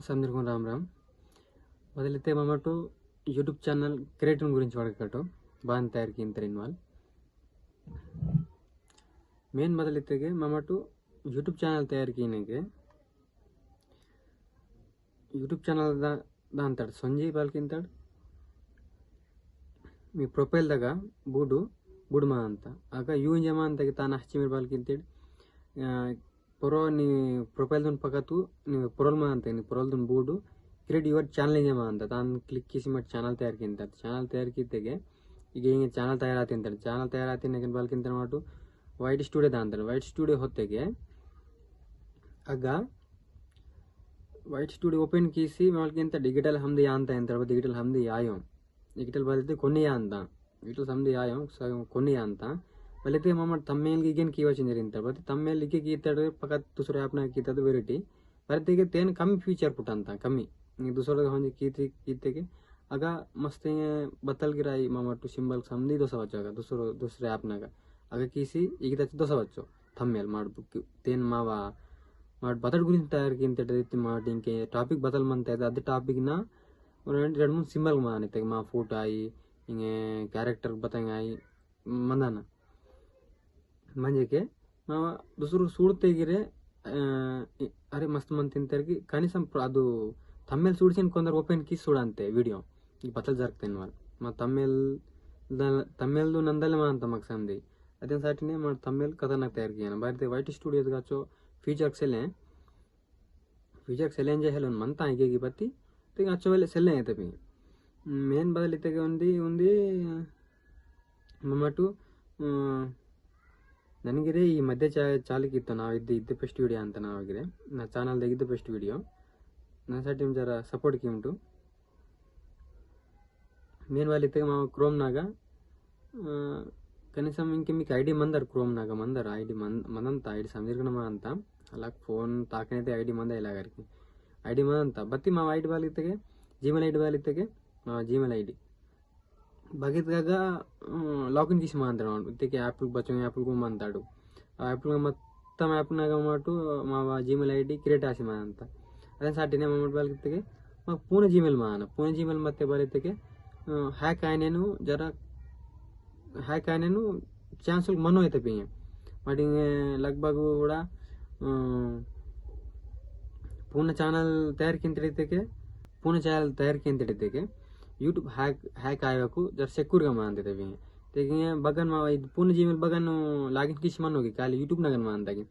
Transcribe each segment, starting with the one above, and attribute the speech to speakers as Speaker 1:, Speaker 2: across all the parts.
Speaker 1: సందర్కు రామ్ రామ్ బదలితే మమ్మటు యూట్యూబ్ ఛానల్ క్రియేటివ్ గురించి వడకటో బాన్ తయారీకి ఇంతరిన్ వాల్ ಮೇನ್ ಬದಲಿತೆಗೆ ಮಮ್ಮಟು ಯೂಟ್ಯೂಬ್ ಚಾನಲ್ ತಯಾರಿಕೆಗೆ ಯೂಟ್ಯೂಬ್ ಚಾನಲ್ ಅಂತಾడు ಸಂಜೆ ಬಾಲ್ಕಿಂತಾడు మీ ప్రొఫైల్ దాకా బూడు మా అంత ఆక యూ జమా అంతకి తాను హచ్చిమీర్ బాల్కింతాడు పొరో నీ ప్రొఫైల్ దున్ పక్కతు నీ పొరల్ మా అంత నీ పొరల్ దున్ బూడు క్రియేట్ యువర్ ఛానల్ జమా అంత తాను క్లిక్ చేసి మట్ ఛానల్ తయారీకింతాడు ఛానల్ తయారీకిತೆಗೆ ಈಗ ಹಿಂಗೆ ಚಾನಲ್ ತಯಾರಾತಿಂತಾడు ಚಾನಲ್ ತಯಾರಾತಿನ ಬಾಲ್ಕಿಂತ ಮಾಟು ವೈಟ್ ಸ್ಟುಡಿಯೋ ಅಂತಾರೆ ವೈಟ್ ಸ್ಟುಡಿಯೋ ಹೊತ್ತಿಗೆ ಆಗ ವೈಟ್ ಸ್ಟುಡಿಯೋ ಓಪನ್ ಕೀಸಿ వాళ్ళకింత డిజిటల్ హమ్ది అంత అంటారు డిజిటల్ హమ్ది ఆయం డిజిటల్ బలితే కొన్ని అంత డిజిటల్ హమ్ది ఆయం కొన్ని అంత బలితే మమ్మ తమ్మేల్ గిగన్ కీ వచ్చిన జరిగింది తర్వాత తమ్మేల్ లికి కీతాడు పక్క दूसरे యాప్ నా కీతాడు వెరైటీ బలితే తేన్ కమ్ ఫీచర్ పుట్ అంత కమ్మి दूसरे ಹಂದಿ ಕೀತೆಗೆ ಆಗ ಮಸ್ತ್ ಬತ್ತಲ್ ಗಿರಾಯಿ ಮಮ್ಮಟ್ಟು ಸಿಂಬಲ್ ಸಮದಿ ದೋಸವಚ್ಚಾಗ दूसरे యాప్ ನಾಗ आगे कीसी ಈಗ ತಚ್ಚ ದೋಸవచ్చు ಥಂಬ್ನೇಲ್ ಮಾಡ್ಬೇಕು ತೇನ್ ಮಾವ ಮಾಡಿ ಬತಡ್ ಗುరించి ತಯಾರಿಕೆ ಅಂತ ಹೇಳ್ತಿ ಮಾಡಿ ಇಂಕೆ ಟಾಪಿಕ್ ಬದಲ್ ಮಂತ ಇದೆ ಅದೇ ಟಾಪಿಕ್ನ ಎರಡು ಮೂರು ಸಿಂಬಲ್ ಮಾನಿತೆಗೆ ಮಾ ಫೋಟೋ ಆಯಿ ಹಿಂಗೆ ಕ್ಯಾರೆಕ್ಟರ್ ಬತಂಗ ಆಯಿ ಮಂದಾನ ಮಂಜಕ್ಕೆ ಮಾವ ದುಸರು ಸೂಡ್ ತೆಗಿರೆ అరే మస్తు మంది తింటారికి కనీసం ಅದು తమ్మేల్ చూడిసిన కొందరు ఓపెన్ కీసి చూడంతే వీడియో ఈ బతలు జరుగుతాయి వాళ్ళు మా తమ్మేల్ದು ನಂದಲ್ಲೇ ಮಾ ಅಂತ ಮಕ್ಸಂದಿ ಅದೇ ಸಾಟಿನೇ ಮಾಡಿ ತಮ್ಮೇಲೆ ಖತರ್ನಾಕ್ ತಯಾರಿಕೆ ಬಾರಿ ವೈಟ್ ಸ್ಟುಡಿಯೋದ ಕಾಚೋ ಫೀಚರ್ಸ್ ಸೆಲೆ ಹೇಳ ಮಂತ ಆಗಿ ಬತ್ತಿ ತೆಗೆ ಅಚ್ಚೋ ವೇಳೆ ಸೆಲ್ಲೆ ಐತೆ ಪಿ ಮೇನ್ ಬದಲಿ ತೆಗೆ ఉంది ಮಮ್ಮಟು ನನಗಿರೆ ಈ ಮಧ್ಯೆ ಚಾಲಕಿತ್ತು ನಾವು ಇದ್ದು ಬೆಸ್ಟ್ ವಿಡಿಯೋ ಅಂತ ನಾವಾಗಿದೆ ನಾ ಚಾನಲ್ದಾಗ ಇದ್ದು ಬೆಸ್ಟ್ ವಿಡಿಯೋ ನನ್ನ ಸಾಟಿ ಜರ ಸಪೋರ್ಟ್ಗೆ ಉಂಟು ಮೇನ್ ಬಾಲಿ ತೆಗೆ ನಾವು ಕ್ರೋಮ್ನಾಗ కనీసం ఇంక మీకు ఐడి మందరు క్రోమ్ నాగా మందరు ఐడి మందంత ఐడి సందర్గణమా అంత అలా ఫోన్ తాకనైతే ఐడి మంద ఇలాగారికి ఐడి మందంత బత్తి మా ఐడి ಬಾಲಿತೆಗೆ ಜಿಮೇಲ್ ಐಡಿ ಬಾಲಿತೆಗೆ మా ಜಿಮೇಲ್ ಐಡಿ ಬಗಿದ್ಗಾಗ లాగిన్ చేసి మా అంటాడు ఇతకి యాప్లు బచ్చం యాప్లు అంటాడు ఆ యాప్లు మొత్తం యాప్నాಗ మాటు మా ಜಿಮೇಲ್ ಐಡಿ ಕ್ರಿಯೇಟ್ ಆಸಿ మా ಅಂತ ಅದೇ ಸಾಟಿನೇ ಮಮ್ಮಟ್ ಬಾಲಿತೆಗೆ మా ಪೂನೆ ಜಿಮೇಲ್ ಪೂನೆ ಜಿಮೇಲ್ ಮತ್ತೆ ಬಾಲಿತೆಗೆ ಹ್ಯಾಕ್ ಆಯ್ನೇನು ಜರ ಹ್ಯಾಕ್ ಆಯ್ನೇನು ಚಾನ್ಸುಲ್ ಮನೋ ಐತೆ ಪಿ ಮಾಡಿ ಲಗ್ಭಗ್ ಕೂಡ ಪೂರ್ಣ ಚಾನಲ್ ತಯಾರಿಕೆ ಅಂತ ಹಿಡಿತಕ್ಕೆ ಯೂಟ್ಯೂಬ್ ಹ್ಯಾಕ್ ಆಗಬೇಕು ಜರ ಸೆಕ್ಯೂರ್గా ಮಾ ಅಂತಿದ್ದೇವೆ ತೆಗೆ ಬಗನ್ ಮಾ ಇದು ಪೂರ್ಣ ಜಿಮೇಲ್ ಬಗನ್ ಲಾಗಿನ್ ಕಿಸಿ ಮನ್ ಹೋಗಿ ಖಾಲಿ ಯೂಟ್ಯೂಬ್ನಾಗ ಮಾ ಅಂತಾಗಿ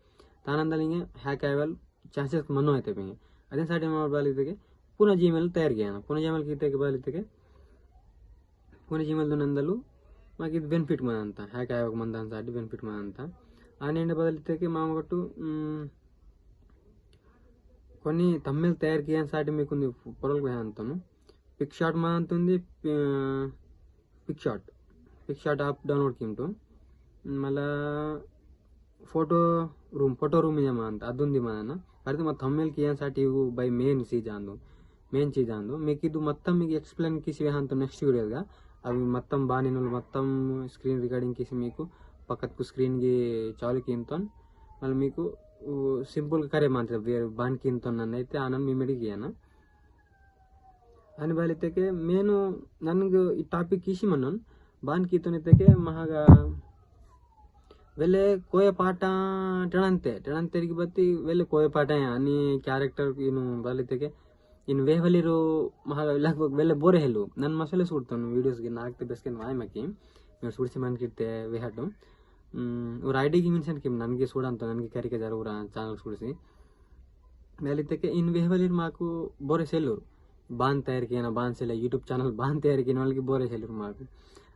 Speaker 1: ತಾನಂದಲ್ಲಿ ಹಿಂಗೆ ಹ್ಯಾಕ್ ಆಗಲ್ ಚಾನ್ಸಸ್ ಮನೋ ಐತೆ ಪಿ ಅದೇ ಸಾಟಿ ಬಾಲಿತೆಗೆ ಪೂರ್ಣ ಜಿಮೇಲ್ ತಯಾರಿಕೆ ಪೂರ್ಣ ಜಿಮೇಲ್ ಕೀತೆಗೆ ಬಾಲಿತೆಗೆ ಪೂರ್ಣ ಜಿಮೇಲ್ದು ನಂದಲು మాకు ఇది బెనిఫిట్ మన అంతా హ్యాక్ అయ్యాక మన దాని సాటి బెనిఫిట్ మన అంతా ఆనండి బదిలితే మామగట్టు కొన్ని తమ్మిల్ తయారు చేయని సాటి మీకు పొరలకు అంతాము పిక్ షాట్ మన అంత ఉంది పిక్ షాట్ యాప్ డౌన్లోడ్కి ఉంటూ మళ్ళా ಫೋಟೋ ರೂಮ್ ಇದೆ ಮಾ ಅಂತ ಅದುಂದಿ మన పరిధి మా తమ్మిల్కి ఏం సాటి బై మెయిన్ చీజ్ అందు మీకు ఇది మొత్తం మీకు ఎక్స్ప్లెయిన్ కిసి అంత నెక్స్ట్ వీడియోగా అవి మొత్తం బాగా మొత్తం స్క్రీన్ రికార్డింగ్ చేసి మీకు పక్కకు స్క్రీన్కి చాలుకి ఇంతో మళ్ళీ మీకు సింపుల్గా కరే మాత్రం వేరే బాన్కి ఇంతో నన్ను అయితే ఆనంద్ మీ మెడికి అన్న అని బాలితే నేను ನನಗೆ ಈ ಟಾಪಿಕ್ ಇಸಿ ಮನ್ನನ್ ಬಾನ್ಕಿ ಇತ್ತನಿದ್ದಕ್ಕೆ ಮಹಾಗ ವೆಲೆ ಕೋಯ ಪಾಠ ಟೆಣಂತೆರಿಗೆ ಬತ್ತಿ ವೆಲೆ ಕೋಯ ಪಾಠ అని ಕ್ಯಾರೆಕ್ಟರ್ ಇನ್ನು ಬಾಲಿತೆಗೆ ಇನ್ನು ವೇಹಲಿರು ಮಹಾ ಲಗ್ಭಗ್ ವೆಲೆ ಬೋರೆ ಹೆಲ್ಲು ನನ್ನ ಮಸಾಲೆ ಸುಡ್ತಾನು ವೀಡಿಯೋಸ್ಗೆ ನಾಲ್ಕು ಬೆಸ್ಕೆನ್ ವಾಯ್ಮಕ್ಕಿ ನೀವು ಸುಡಿಸಿ ಮನ್ಕಿರ್ತೆ ವೇಹಟ್ಟು ಇವ್ರ ಐಡಿಗೆ ಮೆನ್ಷನ್ ಕಿಮ್ ನನಗೆ ಸುಡಂತ ನನಗೆ ಕರಿಕೆ ಜರ ಊರ ಚಾನಲ್ ಸುಡಿಸಿ ಮೇಲಿದ್ದಕ್ಕೆ ಇನ್ನು ವೇಹಲಿರು ಮಾಕು ಬೋರೆ సెల్లూరు బాన్ తయారీకి బాన్ సెల్ల యూట్యూబ్ ఛానల్ బాన్ తయారీకి వాళ్ళకి ಬೋರೆ సెల్లూరు మాకు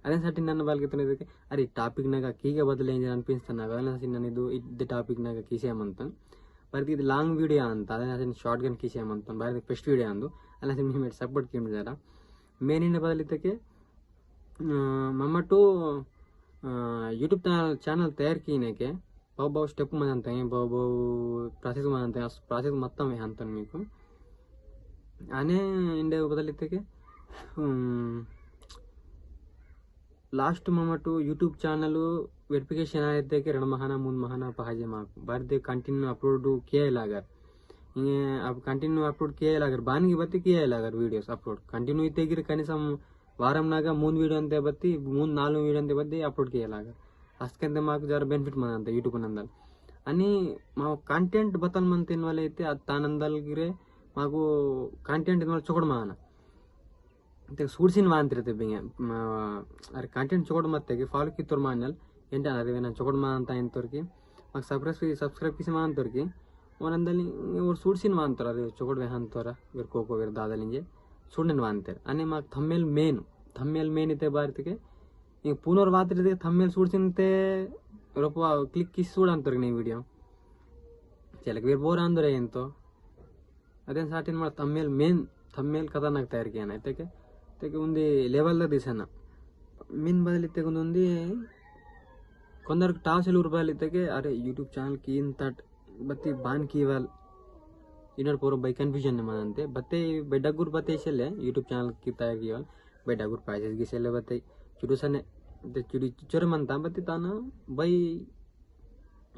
Speaker 1: అదే సాటి నన్ను వాళ్ళకి తినేదಕ್ಕೆ అరే టాపిక్ నాಗ కీగా బదులు ఏం చేయాలి అనిపిస్తాను నాకు అదే ನಾನು ಇದು ಟಾಪಿಕ್ ನಾಗ ಕೀಸೇಯಮಂತ ಬರ್ತಿ ಇದು ಲಾಂಗ್ ವಿಡಿಯೋ ಅಂತ ಅದೇ ಶಾರ್ಟ್ ಗನ್ ಕೀಸೇಯಮಂತ ಬಾರಿ ಬೆಸ್ಟ್ ವಿಡಿಯೋ ಅಂದು ಅಲ್ಲ ನಿಮ್ಮ ಸಪೋರ್ಟ್ ಕಿಮ್ಮಿದಾರ ಮೇನಿನ ಬದಲಿದ್ದಕ್ಕೆ ಮಮ್ಮಟ್ಟು ಯೂಟ್ಯೂಬ್ ఛానల్ తయారీకి బాబు స్టెప్ మంది అంత బాబు ప్రాసెస్ మంది అంత ప్రాసెస్ మొత్తం అంతాను మీకు అనే ఇండే బదలిద్దಕ್ಕೆ लास्ट मम्मटू यूट्यूब चैनल वेरिफिकेशन आयते 2 ಮಹಾನ 3 ಮಹಾನ पाहिजे माक बारदे कंटिन्यू अपलोड किया लागर अब कंटिन्यू अपलोड किया अगर बानिಗೆ ಬತ್ತಿ किया अगर वीडियोस अपलोड कंटिन्यू ತೆಗಿರಿ ಕನಿಷ್ಠ ವಾರಂನಾಗ 3 ವಿಡಿಯೋ ಅಂತ ಬತ್ತಿ 3-4 ವಿಡಿಯೋ ಅಂತ ಬತ್ತಿ अपलोड किया అస్కంత మాకు జర బెనిఫిట్ మనంత యూట్యూబ్ నందల్ అని మా కంటెంట్ బతల్ మన తిన వాళ్ళ అయితే తానందల్గిరే మాకు కంటెంట్ ఇన్వాల్ ಚೊಕಡ್ ಮಾನ ते सूडसिन वांತಿರತೆ ಬಿಂಗೆ ಅರೆ ಕಂಟೆಂಟ್ ಚೊಕಡ್ ಮತ್ತೆಗೆ ಫಾಲೋ ಕಿತ್ತೋರ್ ಮಾನಲ್ ಎಂಟ ಅರೆ ನಾನು ಚೊಕಡ್ ಮಾ ಅಂತ ಎಂತೋರ್ಕಿ ಮಾకు ಸಬ್ಸ್ಕ್ರೈಬ್ ಕಿಸಿ ಮಾಂತೋರ್ಕಿ ಓನಂದಲ್ಲಿ ಅವ್ರು सूडसिन वांತರ ಅರೆ ಚೊಕಡ್ ವೆ ಹಂತೋರ ವೇರ್ ಕೋಕೋ ವೇರ್ ದಾದಲಿಂಗೆ सूडन वांತಾರೆ ಅನೆ ಮಾకు ಥಂಬ್ನೇಲ್ ಮೇನ್ ಇತೆ ಬಾರ್ತಿಗೆ ಈಗ ಪುನರ್ ವಾತ್ರಿದೆ ಥಂಬ್ನೇಲ್ सूडसिनते रोप क्लिक किसी చూడంతోర్కి నీ వీడియో చెలకి ವೇರ್ ಬೋರ್ ಅಂದ್ರೆ ಎಂತೋ ಅದೇನ್ ಸಾಟಿನ್ ಮಾಡ ಥಂಬ್ನೇಲ್ ಖತರ್ನಾಕ್ ತಯಾರು ಕಿಯಾನ అయితే ఉంది లెవెల్లో తీసాను మీన్ బదిలితే ఉంది కొందరికి ₹50 ఇతేకే అరే యూట్యూబ్ ఛానల్కి ఇంత బత్తి బాన్కి ఇవ్వాలి ಇನ್ನೊಂದು ಪೂರ ಬೈ ಕನ್ಫ್ಯೂಷನ್ ಮನಂತೆ ಬತ್ತೆ ಬೈ ಡಗ್ಗುರ್ ಬತ್ತೆ ಇಸೆಲ್ಲೆ ಯೂಟ್ಯೂಬ್ ಚಾನಲ್కి ತಯಾರು ಕಿವಲ್ ಬೈ ಡಗ್ಗುರ್ ಪ್ರೈಸಸ್ ಗಿಸೆಲ್ಲೆ ಬತ್ತೆ ಚುಡುಸನೆ ಚುಡಿ ಚೊರಮಂತ ಬತ್ತಿ ತಾನು ಬೈ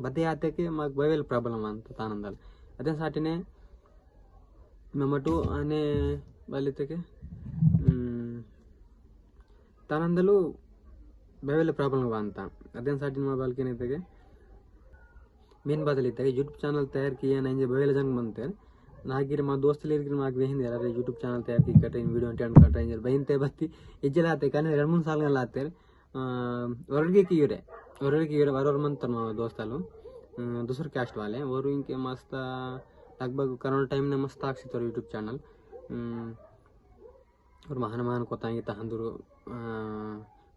Speaker 1: ಬತ್ತೆ ಆತಕ್ಕೆ ಮಾకు ಬೈವೆಲ್ ಪ್ರಾಬ್ಲಮ್ ಅಂತ ತಾನಂದಲ್ ಅದೇ ಸಾಟಿನೇ మెమటు అనే బలితకి ತಾನಂದಲು ಬೈವೆಲ್ ಪ್ರಾಬ್ಲಮ್ ಅಂತ ಅದೇನು ಸಾಟಿನ ಮೊಬೈಲ್ಗೆ ಏನೈತೆಗೆ ಮೇನ್ ಬದಲಿತ್ತಾಗ ಯೂಟ್ಯೂಬ್ ಚಾನಲ್ ತಯಾರು ಕಿಯಾ ನಂಗೆ ಬೈವೆಲ್ ಜಂಗ್ ಬಂತೆ ನಾಗಿರಿ మా దోస్తులు ఇరికి మాకు వేయింది అరే యూట్యూబ్ ఛానల్ తయారు కి కట్ట వీడియో అంటే కట్ట ఇంజర్ బైంతే బత్తి ఇజ్జల ఆతే కానీ 2-3 సార్లు ఆతే ಹೊರಗೆ ಕಿಯೂರೆ ವರೋರ್ ಮಂತ್ ನಮ್ಮ ದೋಸ್ತಲು दूसरे कास्ट वाले और इनके मस्त लगभग करोना टाइम ने मस्त हाक्सितोर यूट्यूब ಚಾನಲ್ ಅವ್ರು ಮಹಾನ್ ಗೊತ್ತಾಗಿತ್ತ ಅಂದರು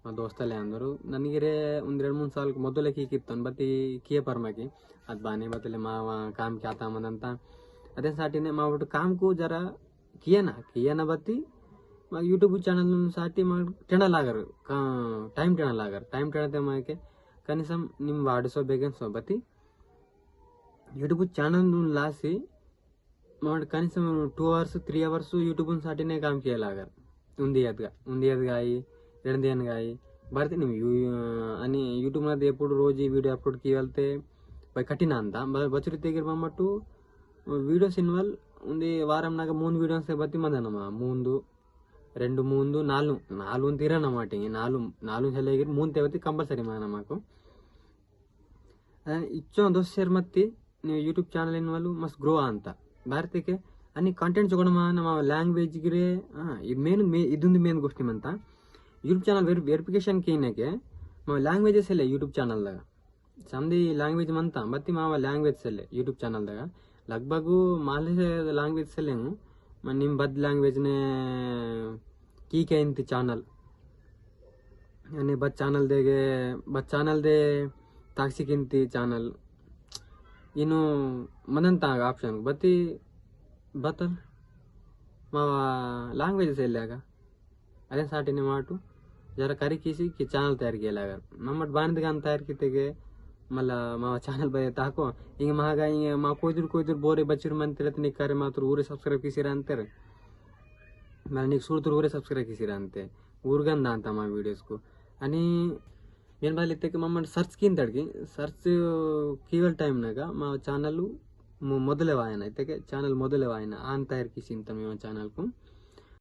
Speaker 1: మా దోస్తలే అందరు ನನಗಿರೇ ಒಂದು 2-3 ಸಾಲ ಮೊದಲೇ ಕೀಕಿತ್ತು ಬತ್ತಿ ಕಿಯೇ ಪರ್ಮಾಕಿ ಅದು ಬಾನೆ ಬತ್ತಲೆ ಮಾವ ಕಾಮ್కి ಆತಾಮದಂತ ಅದೇ ಸಾಟಿನೇ ಮಾವಟ್ಟು ಕಾಮ್ಕು ಜರ ಕಿಯನ ಬತ್ತಿ మాకు యూట్యూబ్ ఛానల్ సాటి మాకు టెనలాగరు టైం టెనతే మాకే కనీసం ನಿಮ್ಮ వాడిసో బెగన్సో బత్తి యూట్యూబ్ ఛానల్ లాసి మాకు కనీసం 2 hours 3 hours యూట్యూబ్ సాటినే ಕಾಮ್ ಕಿಯಲಾಗರ್ ఉందియద్గాయి రెండేనగాయి ಬರ್ತಿ ನೀವು అని యూట్యూబ్ ನಲ್ಲಿ ఎప్పుడు రోజు వీడియో అప్లోడ్ కియల్తే బై కఠిన ಅಂತ ಬಚರಿ ತೆಗಿರ್ ಬಂದ್ಬಿಟ್ಟು వీడియోస్ ఇన్వాల్ ఉంది వారంನಾಗ 3 వీడియోస్ బత్తి మందనమ 4 ತೀರನమాట ನಾಲ್ಕು ಸಲಿಗೆ 3 ತೆವತಿ ಕಂಪಲ್ಸರಿ ಮಾಕು ಇಚ್ಚೋ ದೋಸ್ತ ಮತ್ತೆ ನೀವು ಯೂಟ್ಯೂಬ್ ಚಾನಲ್ ಇನ್ವಾಲು ಮಸ್ತ್ ಗ್ರೋ ಅಂತ ಭಾರತಕ್ಕೆ అని కంటెంట్ చూడడం ನಮ್ಮ ಲ್ಯಾಂಗ್ವೇಜ್ಗೆ ಇದೊಂದು ಮೇನ್ ಗೋಷ್ಠಿ ಅಂತ ಯೂಟ್ಯೂಬ್ ಚಾನಲ್ ವೆರಿಫಿಕೇಶನ್ ಕೇನಕ್ಕೆ మా ಲ್ಯಾಂಗ್ವೇಜಸ್ ಎಲ್ಲ ಯೂಟ್ಯೂಬ್ ಚಾನಲ್ದಾಗ ಸಂದಿ ಲ್ಯಾಂಗ್ವೇಜ್ ಮಂತ ಬತ್ತಿ ಮಾವ ಲ್ಯಾಂಗ್ವೇಜ್ ಎಲ್ಲ ಯೂಟ್ಯೂಬ್ ಚಾನಲ್ದಾಗ ಲಗ್ಭಗು ಮಾಲೆ ಲ್ಯಾಂಗ್ವೇಜ್ ಸೆಲ್ಲೆಂಗು ನಿಮ್ಮ ಬದ್ ಲ್ಯಾಂಗ್ವೇಜ್ನೇ ಕೀಕೆ ಇಂತಿ ಚಾನಲ್ અને બચ ಚಾನಲ್ ದೇ ತಾಕ್ಸಿಕಿಂತಿ ಚಾನಲ್ ಇನ್ನು ಮದಂತ ಆಪ್ಷನ್ ಬತ್ತಿ ಬತ್ತಲ್ మా లాంగ్వేజెస్ వెళ్ళాక అదే సాటిని మాటు జర కరికేసి ఛానల్ తయారు చేయలాగా నమ్మటి బానిదిగా అంత తయారుకితే మళ్ళా మా ఛానల్ బై ತಾಕೋ ಹಿಂಗೆ ಮಹಾಗ ಹಿಂಗೆ ಮಾ ಕೊಯ್ದ್ರು ಬೋರೆ ಬಚ್ಚಿರು ಮಂತಿರತ್ತೆ ನೀ ಕರೆ ಮಾತ್ರ ಊರೇ ಸಬ್ಸ್ಕ್ರೈಬ್ ಕಿಸಿರ ಅಂತಾರೆ మళ్ళీ నీకు చూడుతురు ఊరే సబ్స్క్రైబ్ కిసిరా అంతే ఊరుగందా అంత మా వీడియోస్కు అని నేను వాళ్ళు ఇత్తకి మమ్మల్ని ಸರ್ಚ್ ಕಿಂತಡ್ಗಿ ಸರ್ಚ್ ಕೀವಲ್ ಟೈಮ್ನಾಗ మా ఛానల్ ಮೊದಲೇ ವಾಯನ ಇತ್ತಕ್ಕೆ ఛానಲ್ ಮೊದಲೇ ವಾಯನ ಅಂತ ತಯಾರು ಕಿಸಿ ಅಂತ మేము ఛానಲ್కు